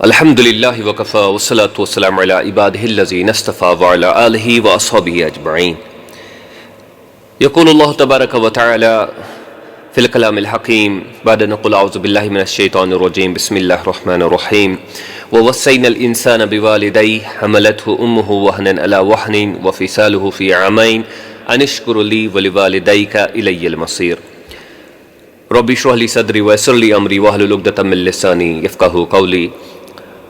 अल्हम्दुलिल्लाहि वकफ़ा वस्सलातु वस्सलामु अला इबादिहिल्लज़ीना इस्तफ़ा व अला आलिहि व अस्हाबिहि अजमईन। यक़ूलुल्लाहु तबारक व तआला फ़िल कलामिल हकीम बाद नक़ुल अऊज़ु बिल्लाहि मिनश शैतानिर रजीम बिस्मिल्लाहिर रहमानिर रहीम व वस्सैनल इंसाना बिवालिदैहि हमलतहु उम्मुहु वहनन अला वहनिन व फ़िसालुहु फ़ी आमैन अन इश्कुर ली व लिवालिदैका इलैयल मसीर। रब्बि इश्रह ली सदरी व यस्सिर ली अमरी वहलुल उक़दतम मिन लिसानी यफ़क़हू क़ौली।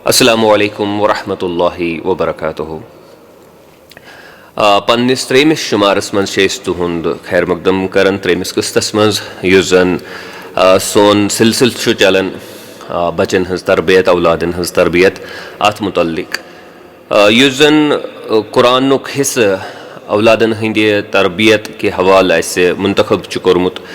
अस्सलामु अलैकुम वरहमतुल्लाहि वबरकातुहु। पन्निस त्रेमिस शुमारस मज तुहुंद खैर मकदम करन त्रेमिस किस्तस मज युस जन सोन सिलसिल चलन बचन हज तरबियत औलादन हज तरबियत अथ मुतल्लिक युस जन कुरानुक हिस्स औलादन हंदि तरबियत के हवाले से मुंतखब कोर्मुत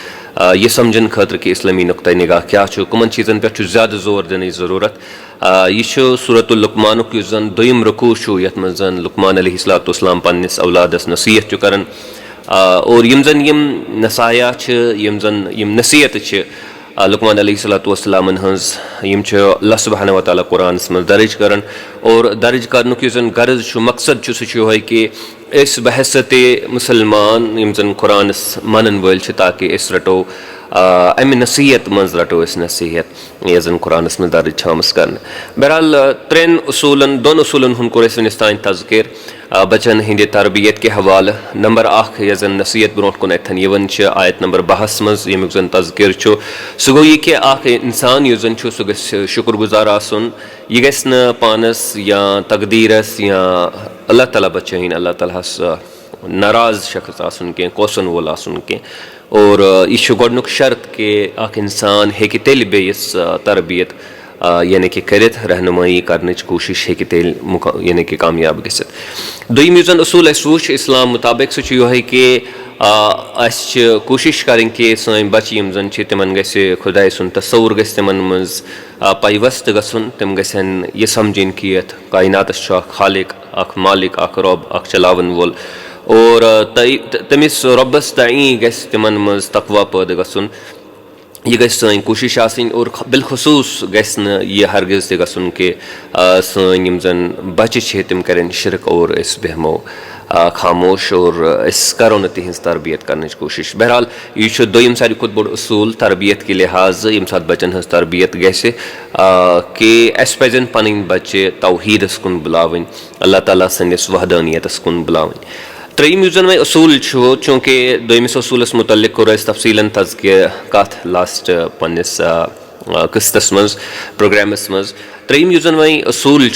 यह समझन खतर कि इस्लामी नुक्ता निगाह क्या कमन चीज़न पे ज़्यादा जोर दिन ज़रूरत। यह सूरतुल लुक़मानुक युस जन दोयम रुकू यथ मज जन लुक़मान अलैहिस्सलाम पन्निस औलादस नसीहत करन और यम जन यम नसाया यम जन यम नसीहत लुक़मान अलैहिस्सलामन हंस यम अल्लाह सुब्हानहु व तआला कुरानस मज दर्ज करन और दर्ज करनुक युस जन गर्ज मकसद सह कि इस बहसत मुसलमान यम जन कुरानस मनन वल ताकि इस रटो अमि नसीहत मज रटो इस नसीहत यह जन कुरानस मज दर्ज छामस कर। बहरहाल त्रेन उसूलन दोन उसूलन हुन कोर तान तज़किर बचन हिंदे तरबियत के हवाले। नंबर अख यह जन नसीहत ब्रोट कुन अथन यवन आयत नंबर 22 मज यमुक जन तज़किर सह गो यह कि अख इंसान युस जन सह गस शुक्रगुजार आसन यह गस न पानस या तकदीरस या अल्लाह ताला बचन अल्लाह ताला नाराज शख्स आसन के कोसन वोल आसन के और यह गोडनुक शर्त के अख इंसान हेकि तेल बेस तरबियत यानी कि करित रहनुमाई करने कोशिश हेकि तेल यानी कि कामयाब गसित। दोयम युस जन उसूल वुच इस्लाम मुताबिक सह यह कि कोशिश करें कि सन बच्चे यम जन तिमन गस खुदाय सुन तसव्वुर गस तिमन मज पाइवस्त गसन तिम गसन यह समझन कि यथ कायनातस खालिक अख मालिक अख रब अख चलावन वोल और तमिस रब्बस ताई गस तिमन मज तकवा पैद गसन यह गस सन कोशिश आसिन और बिलखुसूस गस न यह हरगिज ते गसन कि सन यम जन बच्चे तिम करें शिरक और इस बेहमो खामोश और इस करो न तिहज तरबियत करने की कोशिश। बहरहाल यह दोयम सारी खुद बड़ उसूल तरबियत के लिहाज यम साथ बचन हज तरबियत गस कि अस पजन पन बच्चे तौहीदस कुन बुलावन अल्लाह ताला सन्निस वहदानियतस कुन बुलावन। त्रेयम युस जन वह उसूल चूँकि दोयमिस उसूलस मुतल्लिक कोर तफसीलन तज़किर कथ लास्ट पन्निस किस्तस मज प्रोग्रामस मज। त्रेयम युस जन वह उसूल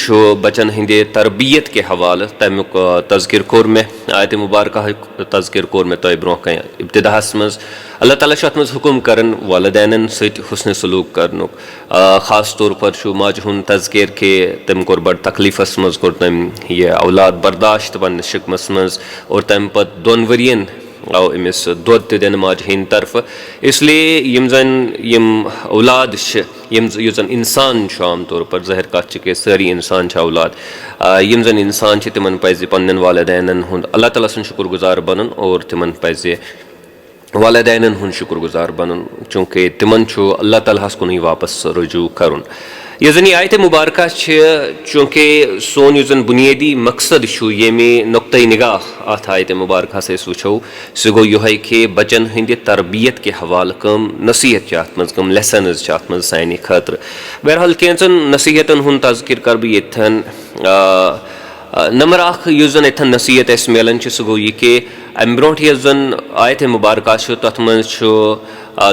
बचन हिंदे तरबियत के हवाले तमुक तज़किर कोर में आयत मुबारक तज़किर कोर में तय ब्रोह कह इब्तिदाहस मज अल्लाह ताला अत मज हुकुम करन वालिदैन सत हुस्न सलूक करनुक खास तौर पर माज हुन तज़किर के तम कोर बड़ तकलीफस मज कोर तम यह औलाद बर्दाश्त पन्निस शिकमस मज और तम पत 2 वरियन आओ अमिस दुध दिन माज हिंद तरफ। इसलिए यम जन यम औलाद युस जन इंसान आम तौर पर ज़ाहिर कत कि सारी इंसान औलाद यम जन इंसान तिमन पज़ पन्न वालिदैन हुंद अल्लाह ताला सुन शुक्रगुजार बनन और तिमन पज़ वालिदैन हुंद शुक्रगुजार बनन चूँकि तिमन अल्लाह ताला कुन वापस रुजू करन। यह जन आयत मुबारक चूँकि सोन युस जन बुनियादी मकसद येमे नुक्ता निगाह अत आयत मुबारक वो सह गो यह कि बचन हंद तरबियत के हवाले कम नसीहत अत मज कम लेसनज अत मज सानि खतर। बहरहाल कैंचन नसीहतन हुंद तज़किर कर बह यथन। नंबर अख युस जन यथन नसीहत अस मिलन सह गो यह कि अम ब्रोट यस जन आयत मुबारक तथ मज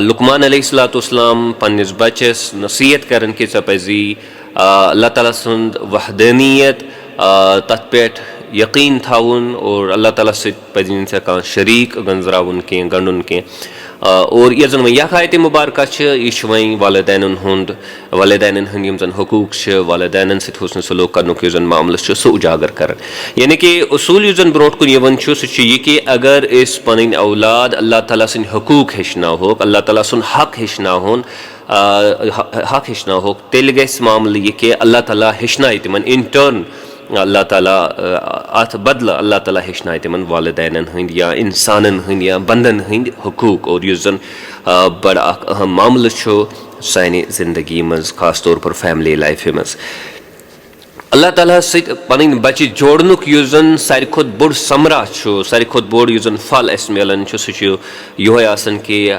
लुक़मान अलैहिस्सलाम पन्निस बच्चस नसीहत करन कि ज़े पज़ी अल्लाह ताला सुंद वहदानियत तथ पे यकीन थाउन और अल्लाह ताला सत पज़ी कह शरीक गंजरावन के गंडुन के और यह जन वह आयत मुबारक यह वह वालिदैन हुंद यम जन हुकूक वालिदैन सत हुस्न सलूक करनुक यह जन मामल सह उजागर कर। यानी कि उसूल युस जन ब्रोट कुन यवन सह यह कि अगर इस पन औलाद अल्लाह ताला सुन हुकूक हेचना हो अल्लाह ताला सुन हक हेचना होन हक हेचना हो तेल गस मामल यह कि अल्लाह ताला हेचना तिमन इन टर्न اللہ تعالیٰ اَتھ بدلہٕ اللہ تعالیٰ ہیٚچھنایہِ تِمن والدینن ہٕنٛدۍ یا اِنسانن ہٕنٛدۍ یا بنٛدن ہٕنٛدۍ حقوٗق اور یُس زن بڑٕ اکھ اہم معاملہٕ چھُ سانہِ زندگی منٛز خاص طور پر فیملی لایفہِ منٛز. اللہ تعالیٰ ہس سۭتۍ پنٕنۍ بچہِ جوڑنُک یُس زن ساروی کھۄتہٕ بوٚڑ ثمرا چھُ ساروی کھۄتہٕ بوٚڑ یُس زن پھل اسہِ مِلان چھُ سُہ چھُ یِہوے آسان کہِ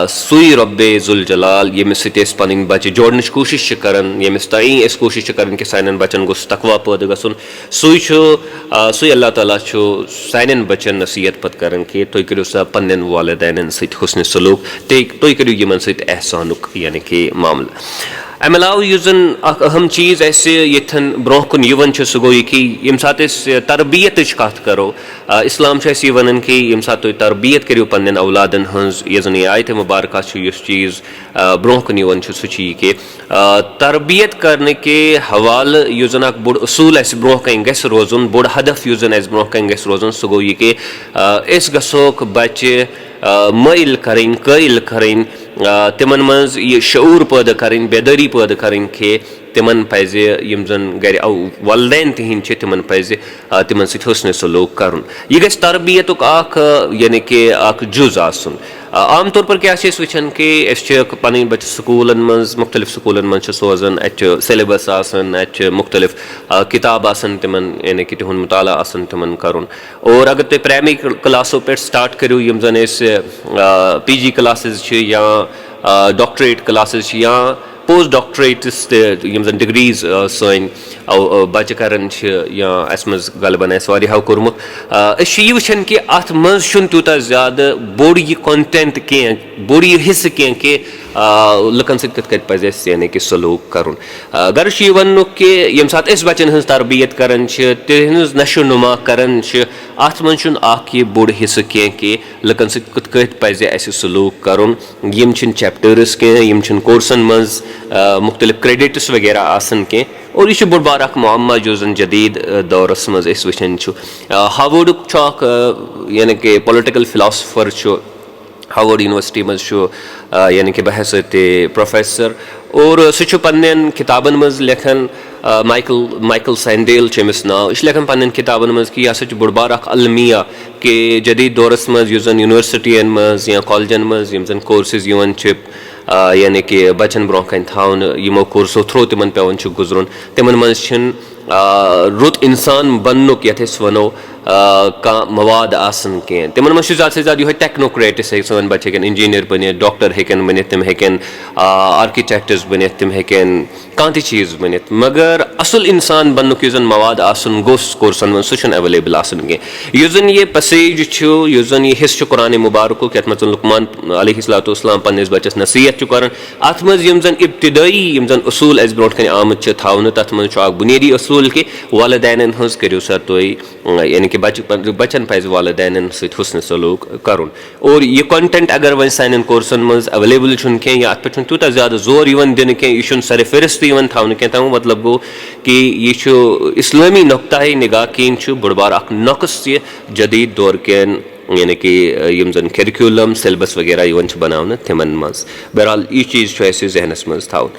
سُے رۄبے ذوالجلال ییٚمِس سۭتۍ أسۍ پنٕنۍ بچہِ جوڑنٕچ کوٗشش چھِ کران ییٚمِس تانۍ أسۍ کوٗشش چھِ کران کہِ سانٮ۪ن بچن گوٚژھ تقوا پٲدٕ گژھُن سُے اللہ تعالیٰ چھُ سانٮ۪ن بچن نصیحت پتہٕ کران کہِ تُہۍ کٔرِو سا پننٮ۪ن والدینن سۭتۍ حُسنِ سلوٗک تُہۍ کٔرِو یِمن سۭتۍ احسانُک یعنے کہِ معاملہٕ. امہِ علاوٕ یُس زن اکھ اہم چیٖز اسہِ ییٚتٮ۪ن برونٛہہ کُن یِوان چھُ سُہ گوٚو یہِ کہِ ییٚمہِ ساتہٕ أسۍ تربیتٕچ کتھ کرو اسلام چھُ اسہِ یہِ ونان کہِ ییٚمہِ ساتہٕ تُہۍ تربیت کٔرِو پننٮ۪ن اولادن ہٕنٛز یۄس زن یہِ آیتِ مُبارکہ چھُ یُس چیٖز برونٛہہ کُن یِوان چھُ سُہ چھُ یہِ کہِ تربیت کرنٕکہِ حوالہٕ یُس زن اکھ بوٚڑ اصوٗل اسہِ برونٛہہ کنہِ گژھِ روزُن بوٚڑ ہدف یُس زن اسہِ برونٛہہ کنہِ گژھِ روزُن سُہ گوٚو یہِ کہِ أسۍ گژھوکھ بچہِ مٲیِل کرٕنۍ قٲیِل کرٕنۍ تِمن منٛز یہِ شعوٗر پٲدٕ کرٕنۍ بیدٲری پٲدٕ کرٕنۍ کہِ تِمن پزِ یِم زن گرِ والدین تِہنٛدۍ چھِ تِمن پزِ تِمن سۭتۍ حُسنِ سلوٗک کرُن. یہِ گژھِ تربیتُک اکھ یعنے کہِ اکھ جُز آسُن. عام طور پر کیٛاہ چھِ أسۍ وٕچھان کہِ أسۍ چھِ پنٕنۍ بچہِ سکوٗلن منٛز مُختٔلِف سکوٗلن منٛز چھِ سوزان اَتہِ چھُ سیلبس آسان اَتہِ چھِ مُختٔلِف کِتاب آسان تِمن یعنے کہِ تِہُنٛد مُطالعہ آسان تِمن کرُن. اور اگر تُہۍ پرایمری کلاسو پٮ۪ٹھ سٹارٹ کٔرِو یِم زن أسۍ PG کلاسز چھِ یا ڈاکٹریٹ کلاسز چھِ یا پوسٹ ڈاکٹریٹٕس تہِ یِم زن ڈگریٖز سٲنۍ بچہِ کران چھِ یا اسہِ منٛز غالبن آسہِ واریاہو کوٚرمُت أسۍ چھِ یہِ وٕچھان کہِ اتھ منٛز چھُنہٕ تیوٗتاہ زیادٕ بوٚڑ یہِ کونٹینٹ کینٛہہ بوٚڑ یہِ حصہٕ کینٛہہ کہِ لُکن سۭتۍ کِتھ کٔنۍ پزِ اسہِ یعنے کہِ سلوٗک کرُن. غرض چھُ یہِ وننُک کہِ ییٚمہِ ساتہٕ أسۍ بچن ہٕنٛز تربیت کران چھِ تِہنٛز نشو نُما کران چھِ اتھ منٛز چھُنہٕ اکھ یہِ بوٚڑ حصہٕ کینٛہہ کہِ لُکن سۭتۍ کِتھ کٲٹھۍ پزِ اسہِ سلوٗک کرُن. یِم چھِنہٕ چیپٹٲرٕس کینٛہہ یِم چھِنہٕ کورسن منٛز مُختٔلِف کریڈِٹٕس وغیرہ آسان کینٛہہ اور یہِ چھُ بوٚڑ بار اکھ معامہ یُس زن جدیٖد دورس منٛز أسۍ وٕچھان چھُ. ہاوٲڈُک چھُ اکھ یعنے کہِ پُلٹِکل فِلاسفر چھُ ہاوٲڈ یونیورسٹی منٛز چھُ یعنے کہِ بحثیتِ پروفیسر اور سُہ چھُ پننٮ۪ن کِتابن منٛز لیکھان مایکل سینڈیل چھُ أمِس ناو یہِ چھُ لیکھان پننٮ۪ن کِتابن منٛز کہِ یہِ ہسا چھُ بوٚڑ بار اکھ المیہ کہِ جدیٖد دورس منٛز یُس زن یونیورسٹین منٛز یا کالجن منٛز یِم زن کورسز یِوان چھِ یعنے کہِ بچن برونٛہہ کنہِ تھاونہٕ یِمو کورسو تھروٗ تِمن پیٚوان چھُ گُزرُن تِمن منٛز چھِنہٕ رُت اِنسان بننُک یتھ أسۍ ونو کانٛہہ مواد آسان کینٛہہ تِمن منٛز چھُ زیادٕ سے زیادٕ یِہوے ٹیکنوکریٹٕس سٲنۍ بچہِ ہیٚکن انجیٖنیر بٔنِتھ ڈاکٹر ہیٚکن بٔنِتھ تِم ہیٚکن آرکِٹیکٹٕس بٔنِتھ تِم ہیٚکن کانٛہہ تہِ چیٖز بٔنِتھ مگر اصل انسان بننُک یُس زن مواد آسُن گوٚژھ کورسن منٛز سُہ چھُنہٕ ایویلیبٕل آسان کینٛہہ. یُس زن یہِ پیسیج چھُ یُس زن یہِ حصہٕ چھُ قرآنِ مُبارکُک یتھ منٛز لُقمان علیہ الصلاتُ والسلام پننِس بچس نصیحت چھُ کران اتھ منٛز یِم زن ابتدٲیی یِم زن اصوٗل اسہِ برونٛٹھ کنہِ آمٕتۍ چھِ تھاونہٕ تتھ منٛز چھُ اکھ بُنیٲدی اصوٗل کہِ والدینن ہٕنٛز کٔرِو سا تُہۍ یعنے کہِ بچن پزِ والدینن سۭتۍ حُسنِ سلوٗک کرُن. اور یہِ کنٹینٹ اگر وۄنۍ سانٮ۪ن کورسن منٛز ایویلیبٕل چھُنہٕ کینٛہہ یا اتھ پٮ۪ٹھ چھُنہٕ تیوٗتاہ زیادٕ زور یِوان دِنہٕ کینٛہہ یہِ چھُنہٕ سرفہرست یِوان تھاونہٕ کینٛہہ تمیُک مطلب گوٚو کہِ یہِ چھُ اسلٲمی نۄقطہٕ نِگاہ کِنۍ چھُ بوٚڑ بار اکھ نۄقٕص یہِ جدیٖد دور کٮ۪ن یعنے کہِ یِم زن کیرکیوٗلم سیلبس وغیرہ یِوان چھِ بناونہٕ تِمن منٛز. بہرحال یہِ چیٖز چھُ اسہِ ذہنس منٛز تھاوُن.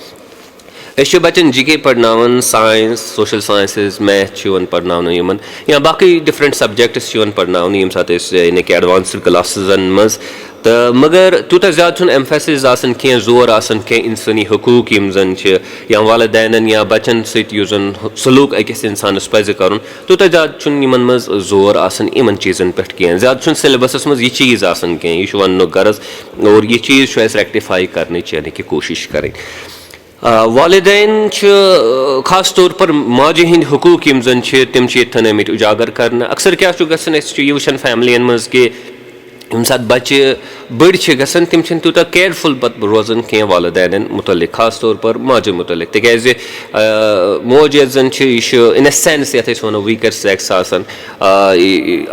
أسۍ چھِ بچن GK پرناوان ساینس سوشل ساینسز میتھ چھُ یِوان پرناونہٕ یِمن یا باقٕے ڈفرنٹ سبجکٹٕس چھِ یِوان پرناونہٕ ییٚمہِ ساتہٕ أسۍ یعنے کہِ ایڈوانسٕڈ کلاسزن منٛز تہٕ مگر تیوٗتاہ زیادٕ چھُنہٕ ایمفیسِز آسان کینٛہہ زور آسان کینٛہہ اِنسٲنی حقوٗق یِم زن چھِ یا والدینن یا بچن سۭتۍ یُس زن سلوٗک أکِس انسانس پزِ کرُن تیوٗتاہ زیادٕ چھُنہٕ یِمن منٛز زور آسان یِمن چیٖزن پٮ۪ٹھ کینٛہہ زیادٕ چھُنہٕ سیلبسس منٛز یہِ چیٖز آسان کینٛہہ یہِ چھُ وننُک غرض اور یہِ چیٖز چھُ اسہِ ریکٹِفاے کرنٕچ یعنے کہِ کوٗشش کرٕنۍ. والدین چھِ خاص طور پر ماجہِ ہٕنٛدۍ حقوٗق یِم زن چھِ تِم چھِ ییٚتہِ آمٕتۍ اُجاگر کرنہٕ اکثر کیاہ چھُ گژھان أسۍ چھِ یہِ وٕچھان فیملین منٛز کہِ ییٚمہِ ساتہٕ بچہِ بٔڑۍ چھِ گژھان تِم چھِنہٕ تیوٗتاہ کیرفُل پتہٕ روزان کینٛہہ والدینن مُتعلق خاص طور پر ماجہِ مُتعلق تِکیازِ موج یۄس زن چھِ یہِ چھُ اِن اے سینس یتھ أسۍ ونو ویٖکر سیکس آسان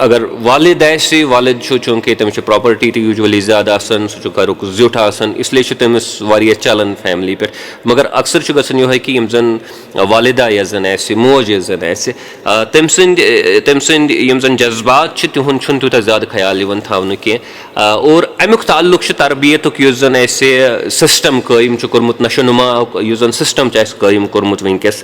اگر والد آسہِ والد چھُ چوٗنٛکہِ تٔمِس چھِ پراپرٹی تہِ یوٗجؤلی زیادٕ آسان سُہ چھُ گرُک زیُٹھ آسان اسلیے چھُ تٔمِس واریاہ چلان فیملی پٮ۪ٹھ مگر اکثر چھُ گژھان یِہوے کہِ یِم زن والدا یۄس زن آسہِ موج یۄس زن آسہِ تٔمۍ سٕنٛدۍ یِم زن جذبات چھِ تِہُنٛد چھُنہٕ تیوٗتاہ زیادٕ خیال یِوان تھاونہٕ کینٛہہ और अमुक ताल्लुक तरबियत युस जन सिस्टम कायम कोर्मुत नशोनुमा युस जन सिस्टम कायम कोर्मुत वनकस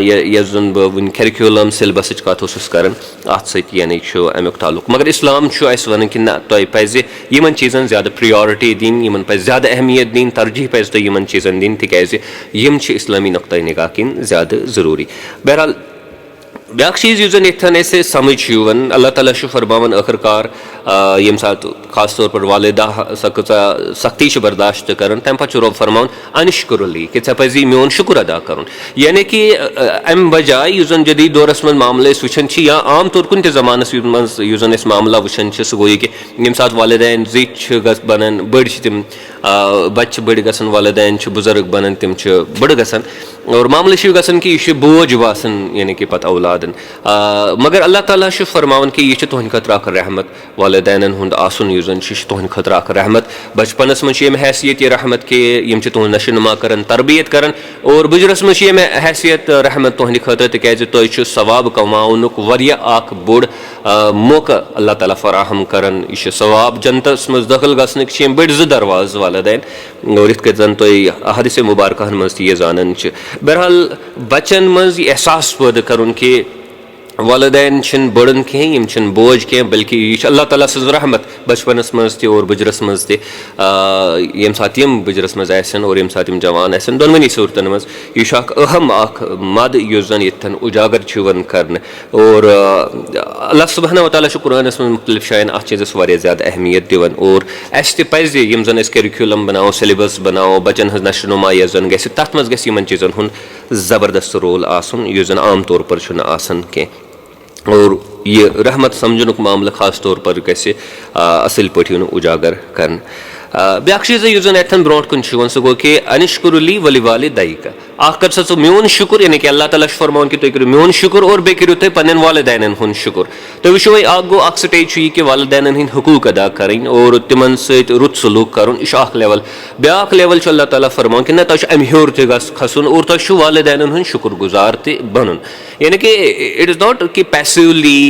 यस जन बह वन करिकुलम सिलेबस कत कर अत यानी अमुक ताल्लुक मगर इस्लाम वन कि ना तुम पज यमन चीज़न ज़्यादा प्रियोरिटी दिन यमन पज ज़्यादा अहमियत दिन तरजीह पज तुम यमन चीज़न दिन तिकाज यम इस्लामी नुक्ता निगाह किन ज़्यादा ज़रूरी। बहरहाल ब्याक चीज़ युस जन समझ अल्लाह ताला फरमान आखिरकार यम सात खास तौर पर वालिदा सख्ती बर्दाश्त कर तम पे रब फरमान अनिश्कुरली कि ऐ पी मोन शुक्र अदा कर यानी कि अम बजाय युस जन जदीद दौरस मं मामले वुचान या आम तौर कुन ज़मानस मं युस जन मामला वुचान सह गो कि यम सात वालिदैन जिच बनान बड़ तम बच्चे बड़ गसन वालिदैन बुजुर्ग बनान तम बड़ गसन और मामले गसन कि यह बोझ बासन यानी कि पत औलादन मगर अल्लाह ताला फरमान कि यह तुहद खतर रहमत वालिदैन हुंद आसन युस जन तुहद खतर रहमत बचपनस मं हैसियत यह रहमत कि यम तुहद नशोनुमा कर तरबियत कर और बुजुर्गस मं हैसियत रहमत तुहद खतर तिकाज तुह सवाब कमाउनुक वारियाह बोड़ मौका अल्लाह ताला फराहम कर यह सवाब जन्नतस मं दाखिल गसनक बड़ ज दरवाज वालिदैन और इत जन तुम हदीस मुबारकहन मं यह जानन। बहरहाल बच्चन मं एहसास पैदा कर कि वालिदैन बड़न कहें बोझ कहें बल्कि यह अल्लाह ताला सज रहमत बचपनस मं और बुजुर्गस मं यम सात यम बुजुर्गस मं और यम सात जवान आसन दोनवनी सूरतन मं यह अहम मद युस जन यन उजागर वन कर और अल्लाह सुब्हानहु व तआला कुरानस मं मुख्तलिफ शायन अत चीज़स वारिया ज़्यादा अहमियत दिवन और अस पज़ यम जन करिकुलम बनाओ सिलेबस बनाओ बच्चन हज नशोनुमा यस जन गि तथ मं गि यमन चीज़न हुंद ज़बरदस्त रोल आसन युस जन आम तौर पर आसन कह और यह रहमत समझनुक मामला खास तौर पर गि असल पे उजागर कर। ब्याक चीज़ युस जन अथन ब्रोट कुन सह गो कि अनिश्कुरली वली वालिदैक कर सा मोन शुक्र यानी कि अल्लाह ताला फरमान कि तुम करो मोन शुक्र और बे करो तुम पन्न वालिदैन हुंद शुक्र। तो वो गो स्टेज यह कि वालिदैन हंद हुकूक अदा करें और तिमन सत रुत सलूक कर यह लेवल। ब्याक लेवल अल्लाह ताला फरमान कि ना तुम अम हूर खसन और तुम वालिदैन हुंद शुक्र गुजार बन यानी कि इट इज़ नॉट कि पैसिवली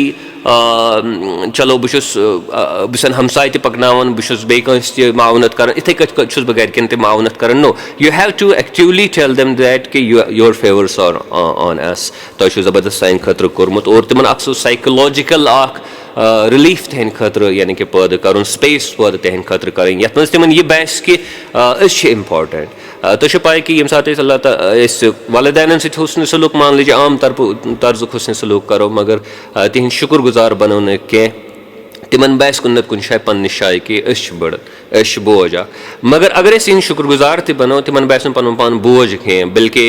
चलो बन हमसाय पकनावन बस मावनत कर इथे कस बह गरकन मावनत कर no you have to actively tell them that कि your favours are on us तुम जबरदस्त सान खतर कोर्मुत और तिमन साइकोलॉजिकल रिलीफ तहद खतर यानी कि पैदा कर स्पेस पैदा तहद खतर कर ये तिमन यह बस कि इम्पॉर्टेंट तुम पाए कि यम सात वालिदैन सत्न सलूक मान लीजिए आम तर्जुक हुस्न सलूक करो मगर तिहद शुक्र गुजार बनो न कह तिमन बस कुन कुन शाय पन्न शाय कि बड़न बोझ मगर अगर इन शुक्रगुजार बनो तिमन बस पन पान बोझ कहें बल्कि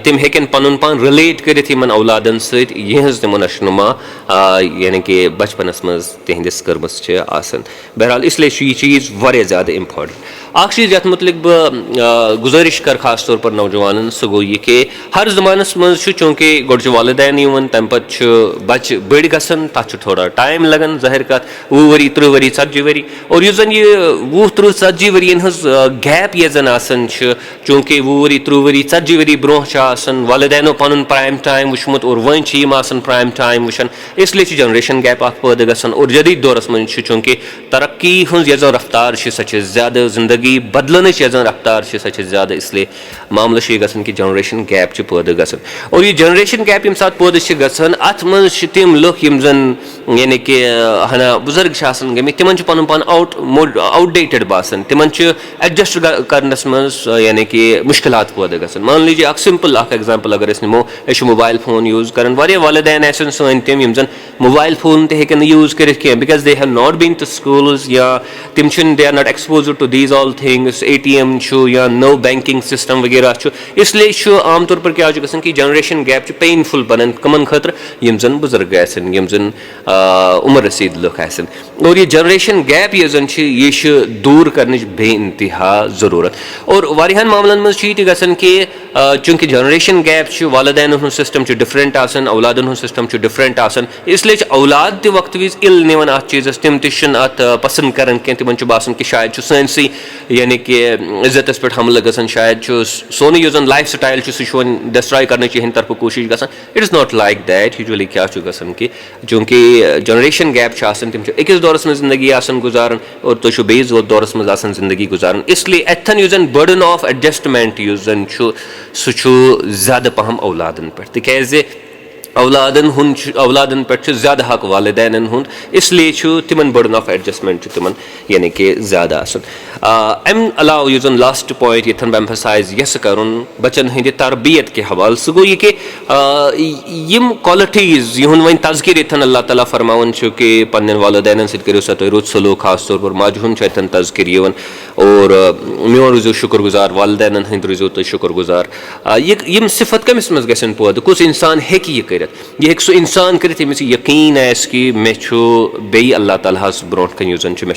तिम हेकन पन पान रिलेट कर औलादन सज तिमो नशोनुमा यानी कि बचपनस मं तिहंदिस कर्मस आसन। बहरहाल इसलिए यह चीज़ वारिया ज़्यादा इम्पॉर्टेंट। अख चीज़ ये मुतलिक गुजारिश कर खास तौर पर नौजवान सह गो यह कि हर ज़मानस मं चूँकि गोड वालिदैन तम बच्चे बड़ गसन तथ थोड़ा टाइम लगन ज़ाहिर कत 20 वरी 30 वरी 40 वरी और युस जन यह 20 30 40 वरियन हज गैप ये जन आसन चूँकि 20 वरी 30 वरी 40 वरी ब्रोह वालिदैनो पन प्राइम टाइम वुचमुत और वन प्राइम टाइम वुचान इसलिए जनरेशन गैप पैदा गसन और जदीद दौरस मं चूँकि तरक्की हज ये रफ्तार सह ज़्यादा जिंदगी बदलन ये रफ्तार सह ज़्यादा इसलिए मामला गसन कि जनरेशन गैप पैदा गसन और यह जनरेशन गैप यम सात पैदा गसन अत मं तम लुक यम जन यानी कि हना बुजुर्ग गमित तिमन पन पान आउटडेटेड बासन तिमन एडजस्ट करनस मं यानी कि मुश्किलात पैदा गसन। मान लीजिए सिंपल एग्जाम्पल अगर निमो मोबाइल फोन यूज कर वालिदैन आसन सन तम यम जन मोबाइल फोन हेकन यूज कर because they have not been to schools या तिम they are not expose to these all things ATM या नो बैंकिंग सिस्टम वगैरह इसलिए आम तौर पर क्या गसन कि जनरेशन गैप पेनफुल बनन कमन खतर यम जन बुजुर्ग आसन यम जन उम्र रसीद लुक आसन और ये जनरेशन गैप ये जन यह दूर कर बे इंतहा ज़रूरत और वारियान मामलन मं गसन कि चूंकि जनरेशन गैप वालदैन हूँ सिस्टम डिफरेंट आसान औलादन हूँ सिस्टम डिफरेंट आसान इसलिए औलाद त वक्त विज इल निवन अत चीज़ तम अत पसंद कर तिमन बासान कि शायद सनसी यानी कि इज्जत पे हमल गसान शायद सोन यह जन लाइफ स्टाइल सह डिस्ट्रॉय करने हंद तरफ कोशिश गसान it is not like that usually क्या गसान कि चूंकि जनरेशन गैप तम अकिस दौरस में जिंदगी गुजारान और तुम बेस दौरस में जिंदगी गुजारान इसलिए अथन यह बर्डन ऑफ एडजस्टमेंट सह ज़्यादा पहम औलादन पे तिकाज़ औलादन पे ज़्यादा हक वालिदैन हुंद इसलिए तिमन बर्डन ऑफ एडजस्टमेंट तिमन यानी कि ज़्यादा आसन अम अलाव यह जन लास्ट पॉइंट यथन बह एम्फसाइज यस करुन बचन हंद तरबियत के हवाले सह गो यह कि यम क्वालिटीज़ यहुंद वन तज़किर यथन अल्लाह ताला फरमावन कि पन्न वालिदैन सत करो सा तुम रुत सलूक खास तौर पर माज हुंद यथन तज़किर यवन और मोन रोजो शुक्रगुजार वालिदैन हंद रोजो तुम शुक्रगुजार यम सिफत कमिस मज गसन पौद कुछ इंसान हेकि यह यह हेक सह इंसान कर यमिस यकीन आस कि मे बे अल्लाह ताला ब्रोट कन जन मे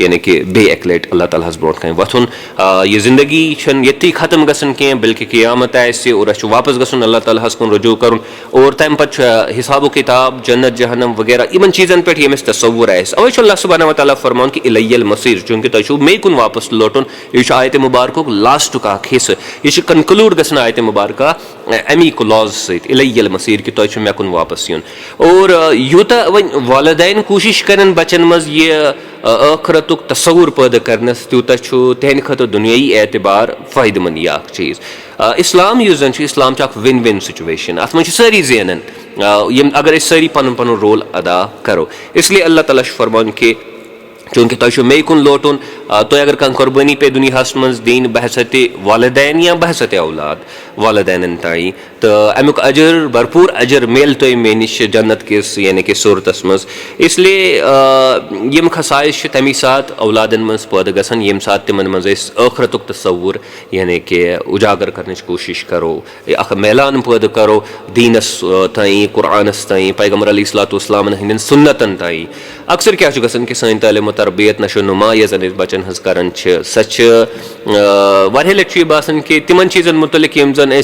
यानी कि बे अक लट अल्लाह ताला ब्रोट कन वथुन यह जिंदगी ये खत्म गसन कह बल्कि क़यामत आए और वापस गसन अल्लाह ताला कुन रुजू कर और तम पे हिसाब किताब जन्नत जहन्नम वगैरह इन चीज़न पे यमिस तसव्वुर आए अवे अल्लाह सुब्हानहु व तआला फरमान कि इलैयल मसीर चूंकि तुम मे कुन वापस लोटुन यह आयत मुबारक लास्ट हिस्स यह कनक्लूड गसन आयत मुबारक अमी क्लॉज सत इलैयल मसीर कि तुम मे कुन वापस यून और यूता वन वालिदैन कोशिश करन बचन मज ये आखरतुक तस्वुर पैदा करनस तूता तहद खतर दुनियाई एतबार फ़ायदेमंद यह चीज़ इस्लाम यह जन इस्लाम विन विन सिचुएशन अत मन सारी जेनन अगर सारी पन पन रोल अदा करो इसलिए अल्लाह ताला फरमान कि चूंकि तुम मे कुन लोटुन तुम अगर कह कुर्बानी पे दुनिया मज दिन बहसत वालिदैन या बहसत औलाद वालिदैन ताई तो अमुक अजर भरपूर अजर मेल तुम मे नश जन्नत किस यानी कि सूरतस मज इसलिए यम खसाइश तमी सात औलादन मज पैदा गसन यम सात तिमन मज आखरतुक तस्वुर यानी कि उजागर करने कोशिश करो अख मैलान पैदा करो दीनस ताई कुरानस ताई पैगम्बर अलैहिस्सलातु वस्सलाम हंदन सुन्नतन ताई अक्सर क्या गसन कि सन तालीम तरबियत नशो नुमा यह जन बचन हज करान सच वारिया लट बासान कि तिमन चीज़न मुतलिक यम जन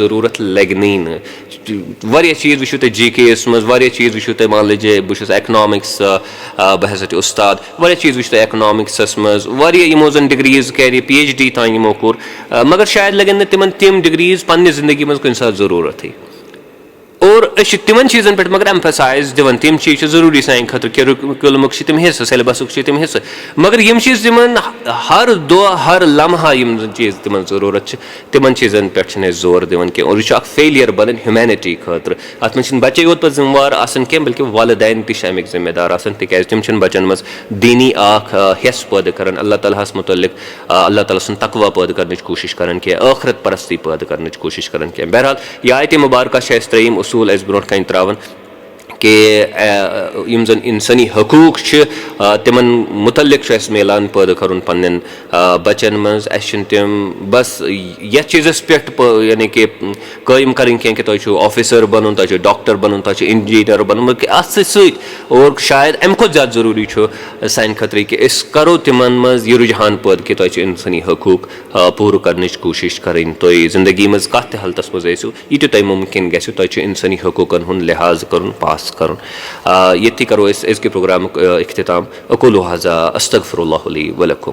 ज़रूरत लगनी वारिया चीज़ वुचो तुम जी के एस मज वारिया चीज़ वुचो तुम मान लीजिए बहुत एक्नॉमिक्स बहसत उस्ताद वारिया चीज़ वुचो तुम एक्नॉमिक्स मज वारिया यमो जन डिग्रीज कर PhD तान यमो कोर मगर शायद लगन तिमन तिम डिग्रीज पन्ने जिंदगी मज कुछ साथ ज़रूरत और तिमन चीज़न पे मगर एम्फसाइज दिवन तिम चीज़ जरूरी सान खतर कलमुक तिम हिस्स सिलेबसुक तिम हिस्स मगर यम चीज़ तिमन हर दो हर लम्हा यम चीज़ तिमन ज़रूरत तिमन चीज़न पे जोर दिवन कह और यह फेलियर बनन ह्यूमैनिटी खतर अत मन बच्चे योत पे जिम्मेवार आसान कह बल्कि वालिदैन तमिक जिम्मेदार आसान तिकाज तिम बच्चन मज दीनी हिस्स पैदा करान अल्लाह ताला मुतल्लिक अल्लाह ताला सुन तकवा पैदा करने कोशिश करान कह आखरत परस्ती पैदा करने कोशिश करान कह बहरहाल यह आयत मुबारक त्रेयम उसूल अस ब्रोट कन त्रावन कि यम जन इंसानी हकूक तिमन मुतल्लिक मिलान पैदा कर पन्न बचन मज तिम बस ये चीज़ पे यानी कि कायम करें कह कि तुम ऑफिसर बनन तुम डॉक्टर बनन तुम इंजीनियर बनन अत और शायद अम खुद ज़्यादा ज़रूरी सान खतर कि करो तिमन मज यह रुझान पैदा कि तुम इंसानी हकूक पूर करने कोशिश करें तुम जिंदगी मज कत हालतस मज यह तुम मुमकिन गो तुम इंसानी हकूकन हुंद लिहाज कर पास कर ये करो इसके प्रोग्राम इख्तिताम अक़ूलु हाज़ा अस्तग़फ़िरुल्लाह ली व लकुम।